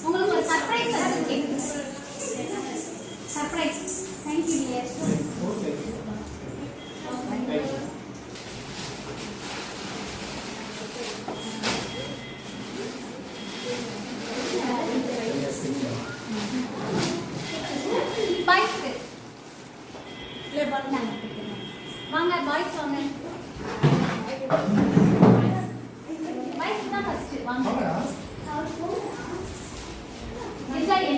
உங்களுக்கு ஒரு சர்ப்ரைஸ் இருக்கு. Surprise. Thank you dear. Okay. Boys ले बोलना வாங்க பாய்ஸ் வாங்க பாய்ஸ் தான் ஃபர்ஸ்ட் வாங்க என்ஜாய்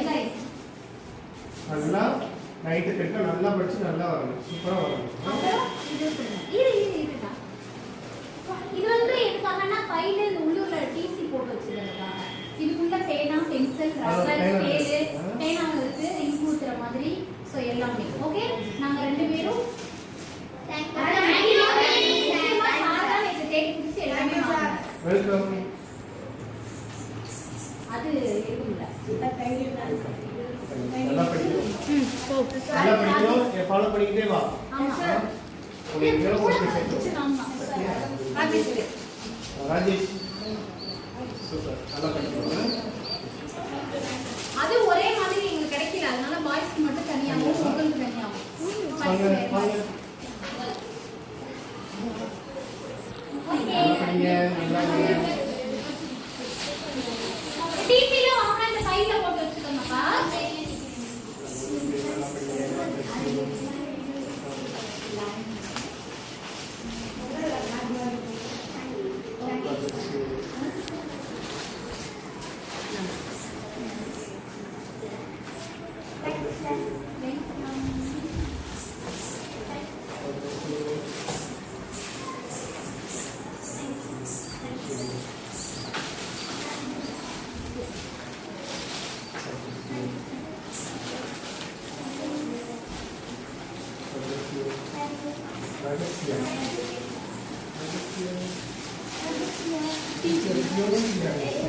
நல்லா நைட் கட்ட நல்லா படிச்சு நல்லா வரணும் சூப்பரா வரணும் இதுடா இது வந்து எதுக்காகனா ஃபைனல் உள்ளூர்ல டிசி போட்டு வச்சிருக்காங்க இதுக்குள்ள பேனா பென்சில் ரப்பர் ஸ்கேல் பேனா இருக்கு இங்க் ஊத்துற மாதிரி சோ எல்லாமே ஓகே நாங்க ரெண்டு பேரும் வெல்கம் அது இருக்கும்ல நல்லா படிக்கணும் நல்லா படிக்கணும் ஃபாலோ பண்ணிக்கிட்டே வா ஆமா ராஜேஷ் சூப்பர் நல்லா படிக்கணும் அது ஒரே மாதிரி எங்களுக்கு கிடைக்கல அதனால பாய்ஸ்க்கு மட்டும் தனியாவும் உங்களுக்கு தனியாவும் டிசில வாங்க இந்த சைடுல போட்டு வச்சுக்கோங்கப்பா Teacher,